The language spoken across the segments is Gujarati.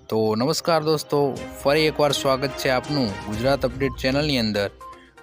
તો નમસ્કાર દોસ્તો, ફરી એકવાર સ્વાગત છે આપનું ગુજરાત અપડેટ ચેનલની અંદર।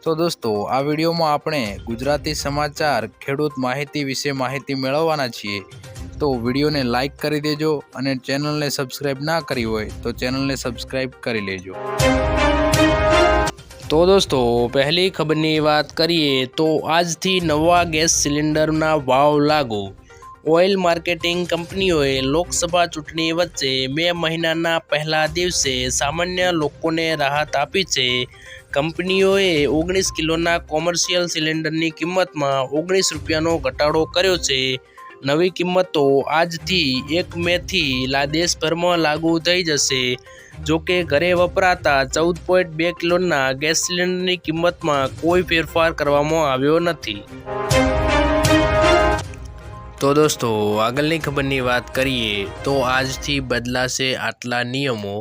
તો દોસ્તો, આ વિડીયોમાં આપણે ગુજરાતી સમાચાર ખેડૂત માહિતી વિશે માહિતી મેળવવાના છીએ। તો વિડીયોને લાઈક કરી દેજો અને ચેનલને સબસ્ક્રાઈબ ના કરી હોય તો ચેનલને સબસ્ક્રાઈબ કરી લેજો। તો દોસ્તો, પહેલી ખબરની વાત કરીએ તો આજથી નવા ગેસ સિલિન્ડરના ભાવ લાગુ। ઓઇલ માર્કેટિંગ કંપનીઓએ લોકસભા ચૂંટણી વચ્ચે મે મહિનાના પહેલા દિવસે સામાન્ય લોકોને રાહત આપી છે। કંપનીઓએ 19 કિલોના કોમર્શિયલ સિલિન્ડરની કિંમતમાં 19 રૂપિયાનો ઘટાડો કર્યો છે। નવી કિંમતો આજથી 1 મેથી દેશભરમાં લાગુ થઈ જશે। જોકે ઘરે વપરાતા 14.2 કિલોના ગેસ સિલિન્ડરની કિંમતમાં કોઈ ફેરફાર કરવામાં આવ્યો નથી। તો દોસ્તો, આગળની ખબરની વાત કરીએ તો આજથી બદલાશે આટલા નિયમો।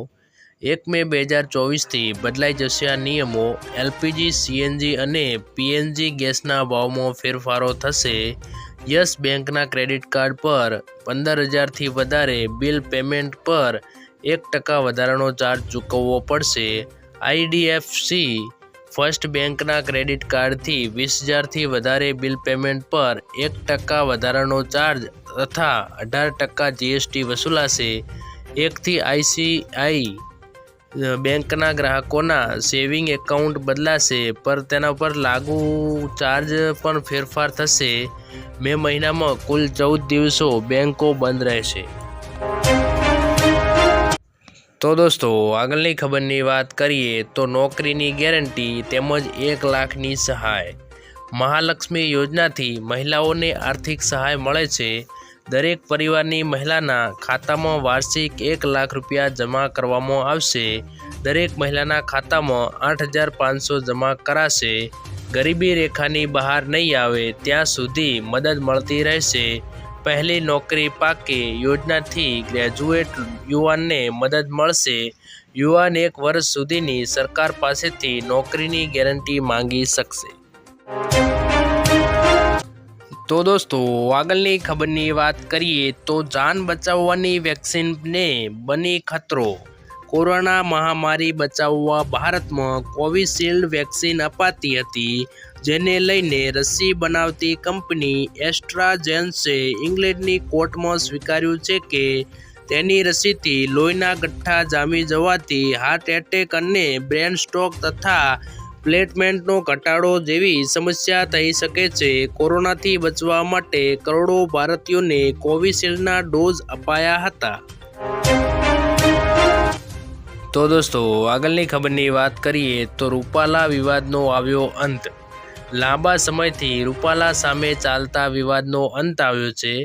1 મે 2024થી બદલાઈ જશે આ નિયમો। એલપીજી, સીએનજી અને પીએનજી ગેસના ભાવમાં ફેરફારો થશે। યસ બેંકના ક્રેડિટ કાર્ડ પર 15,000થી વધારે બિલ પેમેન્ટ પર 1% વધારાનો ચાર્જ ચૂકવવો પડશે। આઈડીએફસી ફર્સ્ટ બેંકના ક્રેડિટ કાર્ડથી 20,000થી વધારે બિલ પેમેન્ટ પર 1% વધારાનો ચાર્જ તથા 18% જીએસટી વસૂલાશે। 1થી આઈસીઆઈ બેંકના ગ્રાહકોના સેવિંગ એકાઉન્ટ બદલાશે, પર તેના પર લાગુ ચાર્જ પણ ફેરફાર થશે। મે મહિનામાં કુલ 14 દિવસો બેંકો બંધ રહેશે। તો દોસ્તો, આગળની ખબરની વાત કરીએ તો નોકરીની ગેરંટી તેમજ 1 લાખની સહાય। મહાલક્ષ્મી યોજનાથી મહિલાઓને આર્થિક સહાય મળે છે। દરેક પરિવારની મહિલાના ખાતામાં વાર્ષિક 1 લાખ રૂપિયા જમા કરવામાં આવશે। દરેક મહિલાના ખાતામાં 8,500 જમા કરાશે। ગરીબી રેખાની બહાર નહીં આવે ત્યાં સુધી મદદ મળતી રહેશે। પહેલી નોકરી પાકે યોજનાથી ગ્રેજ્યુએટ યુવાનને મદદ મળશે। યુવાન 1 વર્ષ સુધીની સરકાર પાસેથી નોકરીની ગેરંટી માંગી શકશે। તો દોસ્તો, આગળની ખબરની વાત કરીએ તો જાન બચાવવાની વેક્સિનને બની ખતરો। કોરોના મહામારી બચાવવા ભારતમાં કોવિશિલ્ડ વેક્સિન અપાતી હતી, જેને લઈને રસી બનાવતી કંપની એસ્ટ્રાઝેન્સે ઇંગ્લેન્ડની કોર્ટમાં સ્વીકાર્યું છે કે તેની રસીથી લોહીના ગઠ્ઠા જામી જવાથી હાર્ટ એટેક અને બ્રેન સ્ટ્રોક તથા પ્લેટમેન્ટનો ઘટાડો જેવી સમસ્યા થઈ શકે છે। કોરોનાથી બચવા માટે કરોડો ભારતીયોને કોવિશિલ્ડના ડોઝ અપાયા હતા। તો દોસ્તો, આગળની ખબરની વાત કરીએ તો રૂપાલા વિવાદનો આવ્યો અંત। લાંબા સમયથી રૂપાલા સામે ચાલતા વિવાદનો અંત આવ્યો છે।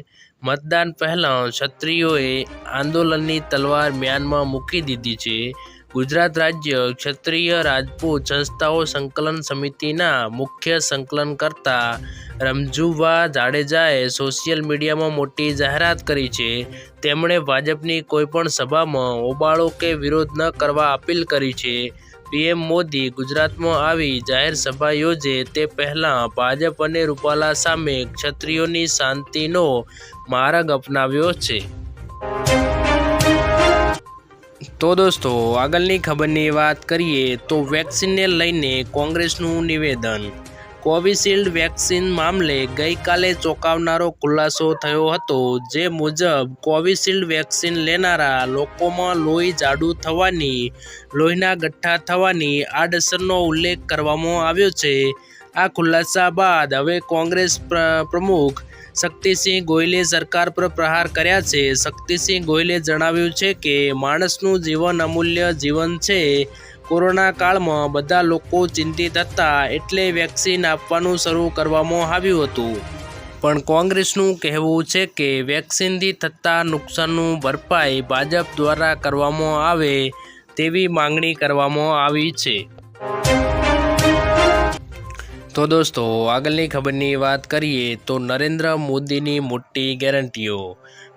મતદાન પહેલાં ક્ષત્રિયોએ આંદોલનની તલવાર મ્યાનમાં મૂકી દીધી છે। ગુજરાત રાજ્ય ક્ષત્રિય રાજપૂત સંસ્થાઓ સંકલન સમિતિના મુખ્ય સંકલનકર્તા રમજુભા જાડેજાએ સોશિયલ મીડિયામાં મોટી જાહેરાત કરી છે। તેમણે ભાજપની કોઈપણ સભામાં હોબાળો કે વિરોધ ન કરવા અપીલ કરી છે। પીએમ મોદી ગુજરાતમાં આવી જાહેર સભા યોજે તે પહેલાં ભાજપ અને રૂપાલા સામે ક્ષત્રિયોની શાંતિનો માર્ગ અપનાવ્યો છે। તો દોસ્તો, આગળની ખબરની વાત કરીએ તો વેક્સિનને લઈને કોંગ્રેસનું નિવેદન। કોવિશિલ્ડ વેક્સિન મામલે ગઈકાલે ચોંકાવનારો ખુલાસો થયો હતો, જે મુજબ કોવિશિલ્ડ વેક્સિન લેનારા લોકોમાં લોહી જાડું થવાની, લોહીના ગઠ્ઠા થવાની આડઅસરનો ઉલ્લેખ કરવામાં આવ્યો છે। આ ખુલાસા બાદ હવે કોંગ્રેસ પ્રમુખ શક્તિસિંહ ગોહિલે સરકાર પર પ્રહાર કર્યા છે। શક્તિસિંહ ગોહિલે જણાવ્યું છે કે માણસનું જીવન અમૂલ્ય જીવન છે। કોરોના કાળમાં બધા લોકો ચિંતિત હતા, એટલે વેક્સિન આપવાનું શરૂ કરવામાં આવ્યું હતું। પણ કોંગ્રેસનું કહેવું છે કે વેક્સિનથી થતા નુકસાનનું ભરપાઈ ભાજપ દ્વારા કરવામાં આવે તેવી માંગણી કરવામાં આવી છે। તો દોસ્તો, આગળની ખબરની વાત કરીએ તો નરેન્દ્ર મોદીની મોટી ગેરંટીઓ।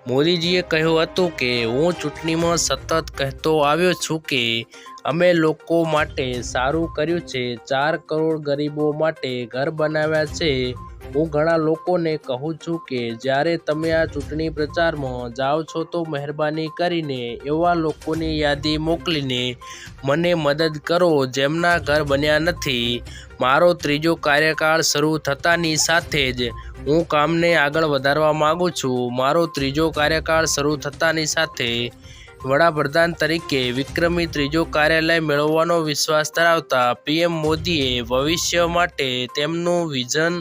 મોદીજીએ કહ્યું હતું કે હું ચૂંટણીમાં સતત કહેતો આવ્યો છું કે અમે લોકો માટે સારું કર્યું છે, 4 કરોડ ગરીબો માટે ઘર બનાવ્યા છે, હું ઘણા લોકોને કહું છું કે જ્યારે તમે આ ચૂંટણી પ્રચારમાં જાઓ છો તો મહેરબાની કરીને એવા લોકોની યાદી મોકલીને મને મદદ કરો જેમના ઘર બન્યા નથી. મારો ત્રીજો કાર્યકાળ શરૂ થતાની સાથે જ હું કામને આગળ વધારવા માગું છું. મારો ત્રીજો કાર્યકાળ શરૂ થતાની સાથે વડાપ્રધાન તરીકે વિક્રમી ત્રીજો કાર્યાલય મેળવવાનો વિશ્વાસ ધરાવતા પીએમ મોદીએ ભવિષ્ય માટે તેમનું વિઝન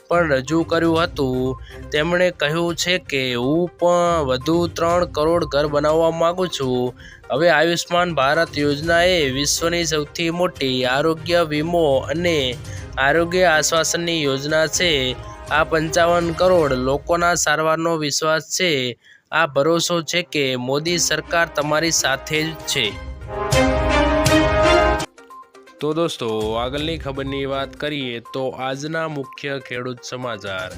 પણ રજૂ કર્યું હતું. તેમણે કહ્યું છે કે હું પણ વધુ 3 કરોડ ઘર બનાવવા માગું છું. હવે આયુષ્માન ભારત યોજના એ વિશ્વની સૌથી મોટી આરોગ્ય વીમો અને આરોગ્ય આશ્વાસનની યોજના છે. આ 55 કરોડ લોકોના સારવારનો વિશ્વાસ છે. આ ભરોસો છે કે મોદી સરકાર તમારી સાથે જ છે. તો દોસ્તો, આગળની ખબરની વાત કરીએ તો આજના મુખ્ય ખેડૂત સમાચાર.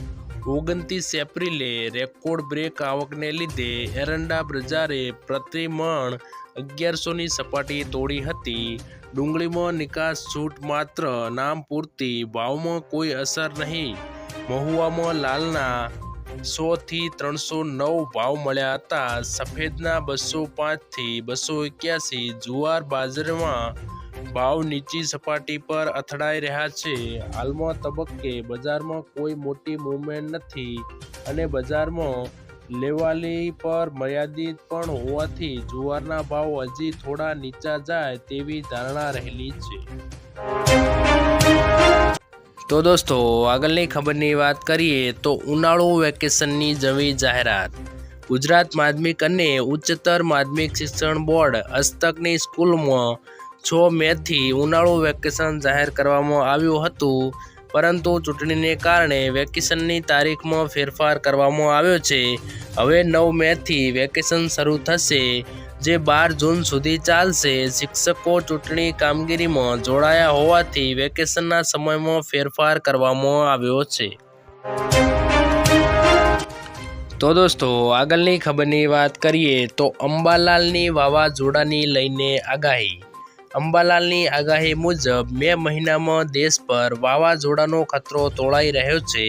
29 એપ્રિલે રેકોર્ડ બ્રેક આવકને લીધે એરંડા બજારે પ્રતિ મણ 1100ની સપાટી તોડી હતી. ડુંગળીમાં નિકાસ છૂટ માત્ર નામ પૂરતી, ભાવમાં કોઈ અસર નહીં. મહુવામાં લાલના 100 થી 309 ભાવ મળ્યા હતા. સફેદના 205 થી 281. જુવાર બાજરામાં ભાવ નીચી સપાટી પર અથડાઈ રહ્યા છે. હાલમાં તબક્કે બજારમાં કોઈ મોટી મૂવમેન્ટ નથી અને બજારમાં લેવાલી પર મર્યાદિત પણ હોવાથી જુવારના ભાવ હજી થોડા નીચા જાય તેવી ધારણા રહેલી છે. તો દોસ્તો, આગળની ખબરની વાત કરીએ તો ઉનાળુ વેકેશનની નવી જાહેરાત. ગુજરાત માધ્યમિક અને ઉચ્ચતર માધ્યમિક શિક્ષણ બોર્ડ હસ્તકની સ્કૂલમાં 6 મેથી ઉનાળુ વેકેશન જાહેર કરવામાં આવ્યું હતું, પરંતુ ચૂંટણીને કારણે વેકેશનની તારીખમાં ફેરફાર કરવામાં આવ્યો છે. હવે 9 મેથી વેકેશન શરૂ થશે, જે 12 જૂન સુધી ચાલશે. શિક્ષકો ચૂંટણી કામગીરીમાં જોડાયા હોવાથી વેકેશનના સમયમાં ફેરફાર કરવામાં આવ્યો છે. તો દોસ્તો, આગળની ખબરની વાત કરીએ તો અંબાલાલની વાવાઝોડાની લઈને આગાહી. અંબાલાલની આગાહી મુજબ મે મહિનામાં દેશ પર વાવાઝોડાનો ખતરો તોળાઈ રહ્યો છે.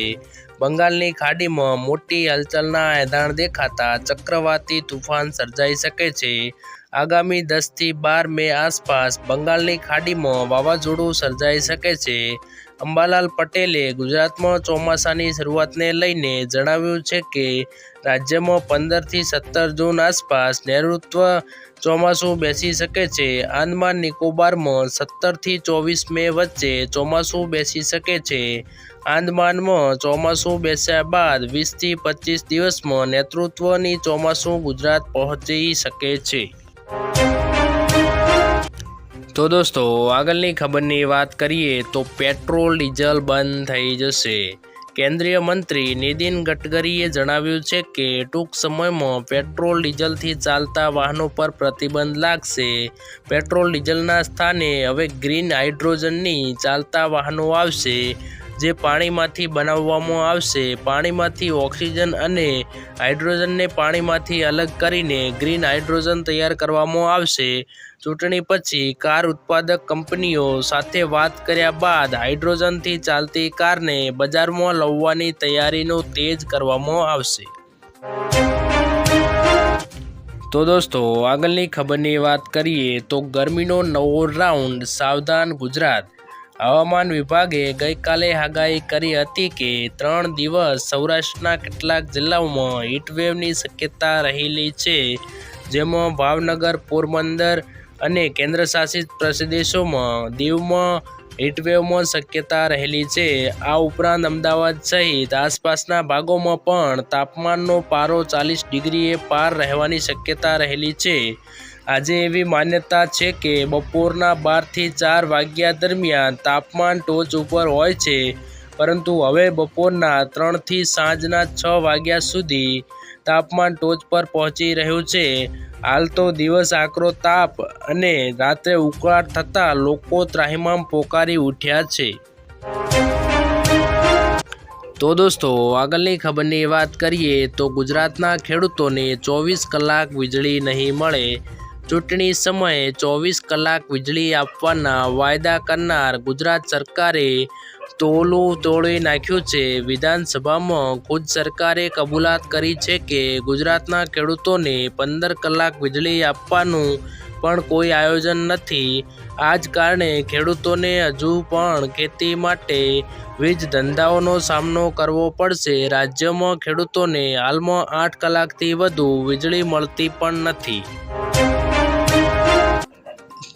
બંગાળની ખાડીમાં મોટી હલચલના એંધાણ દેખાતા ચક્રવાતી તોફાન સર્જાઈ શકે છે. આગામી 10 થી 12 મે આસપાસ બંગાળની ખાડીમાં વાવાઝોડું સર્જાઈ શકે છે. અંબાલાલ પટેલે ગુજરાતમાં ચોમાસાની શરૂઆતને લઈને જણાવ્યું છે કે રાજ્યમાં 15 થી 17 જૂન આસપાસ નૈઋત્ય ચોમાસું બેસી શકે છે. આંદામાન નિકોબારમાં 17 થી 24 મે વચ્ચે ચોમાસું બેસી શકે છે. આંદામાનમાં ચોમાસું બેસ્યા બાદ 20 થી 25 દિવસમાં નૈઋત્યની ચોમાસું ગુજરાત પહોંચી શકે છે. તો દોસ્તો, આગળની ખબરની વાત કરીએ તો પેટ્રોલ ડીઝલ બંધ થઈ જશે. કેન્દ્રીય મંત્રી નીતિન ગડકરીએ જણાવ્યું છે કે ટૂંક સમયમાં પેટ્રોલ ડીઝલથી ચાલતા વાહનો પર પ્રતિબંધ લાગશે. પેટ્રોલ ડીઝલના સ્થાને હવે ગ્રીન હાઇડ્રોજનની ચાલતા વાહનો આવશે, જે પાણીમાંથી બનાવવામાં આવશે. પાણીમાંથી ઓક્સિજન અને હાઇડ્રોજનને પાણીમાંથી અલગ કરીને ગ્રીન હાઇડ્રોજન તૈયાર કરવામાં આવશે. ચૂંટણી પછી કાર ઉત્પાદક કંપનીઓ સાથે વાત કર્યા બાદ હાઇડ્રોજનથી ચાલતી કારને બજારમાં લાવવાની તૈયારીનો તેજ કરવામાં આવશે. તો દોસ્તો, આગળની ખબરની વાત કરીએ તો ગરમીનો નવો રાઉન્ડ, સાવધાન ગુજરાત. હવામાન વિભાગે ગઈકાલે આગાહી કરી હતી કે 3 દિવસ સૌરાષ્ટ્રના કેટલાક જિલ્લાઓમાં હીટવેવની શક્યતા રહેલી છે, જેમાં ભાવનગર, પોરબંદર અને કેન્દ્રશાસિત પ્રદેશોમાં દીવમાં હીટવેવમાં શક્યતા રહેલી છે. આ ઉપરાંત અમદાવાદ સહિત આસપાસના ભાગોમાં પણ તાપમાનનો પારો 40 ડિગ્રીએ પાર રહેવાની શક્યતા રહેલી છે. આજે એવી માન્યતા છે કે બપોરના 12 થી 4 વાગ્યા દરમિયાન તાપમાન ટોચ ઉપર હોય છે, પરંતુ હવે બપોરના 3 થી સાંજના 6 વાગ્યા સુધી તાપમાન ટોચ પર પહોંચી રહ્યું છે. હાલ તો દિવસ આકરો તાપ અને રાત્રે ઉકળાટ થતાં લોકો ત્રાહિમામ પોકારી ઉઠ્યા છે. તો દોસ્તો, આગળની ખબરની વાત કરીએ તો ગુજરાતના ખેડૂતોને 24 કલાક વીજળી નહીં મળે. ચૂંટણી સમયે 24 કલાક વીજળી આપવાના વાયદા કરનાર ગુજરાત સરકારે તોલું તોડી નાખ્યું છે। વિધાનસભામાં ખુદ સરકારે કબૂલાત કરી છે કે ગુજરાતના ખેડૂતોને 15 કલાક વીજળી આપવાનું પણ કોઈ આયોજન નથી। આ જ કારણે ખેડૂતોને હજુ પણ ખેતી માટે વીજ ધંધાઓનો સામનો કરવો પડશે। રાજ્યમાં ખેડૂતોને હાલમાં 8 કલાકથી વધુ વીજળી મળતી પણ નથી।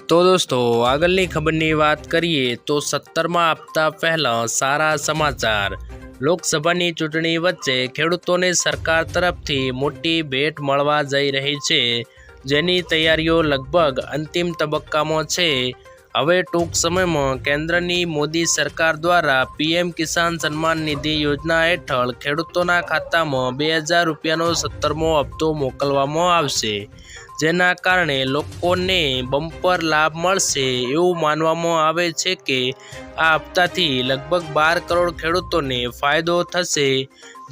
તો દોસ્તો આગળની ખબરની વાત કરીએ તો 17મા હપ્તા પહેલાં સારા સમાચાર। લોકસભાની ચૂંટણી વચ્ચે ખેડૂતોને સરકાર તરફથી મોટી ભેટ મળવા જઈ રહી છે, જેની તૈયારીઓ લગભગ અંતિમ તબક્કામાં છે। હવે ટૂંક સમયમાં કેન્દ્રની મોદી સરકાર દ્વારા PM કિસાન સન્માન નિધિ યોજના હેઠળ ખેડૂતોના ખાતામાં 2000 રૂપિયાનો 17મો હપ્તો મોકલવામાં આવશે, જેના કારણે લોકોને બમ્પર લાભ મળશે। એવું માનવામાં આવે છે કે આ હપ્તાથી લગભગ 12 કરોડ ખેડૂતોને ફાયદો થશે।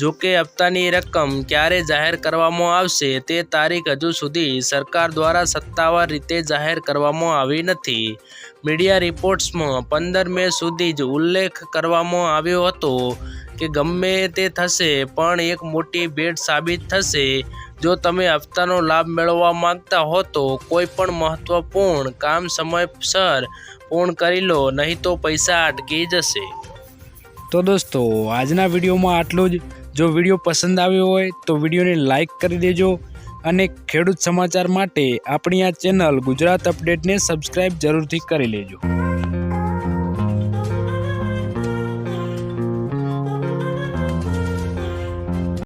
જોકે હપ્તાની રકમ ક્યારે જાહેર કરવામાં આવશે તે તારીખ હજુ સુધી સરકાર દ્વારા સત્તાવાર રીતે જાહેર કરવામાં આવી નથી। મીડિયા રિપોર્ટ્સમાં 15 મે સુધી જ ઉલ્લેખ કરવામાં આવ્યો હતો કે ગમે તે થશે પણ એક મોટી ભેટ સાબિત થશે। જો તમે હપ્તાનો લાભ મેળવવા માંગતા હો તો કોઈ પણ મહત્વપૂર્ણ કામ સમયસર પૂર્ણ કરી લો, નહીં તો પૈસા અટકી જશે। તો દોસ્તો આજના વિડીયોમાં આટલું જ। જો વિડીયો પસંદ આવ્યો હોય તો વિડીયોને લાઈક કરી દેજો અને ખેડૂત સમાચાર માટે આપણી આ ચેનલ ગુજરાત અપડેટને સબસ્ક્રાઈબ જરૂરથી કરી લેજો।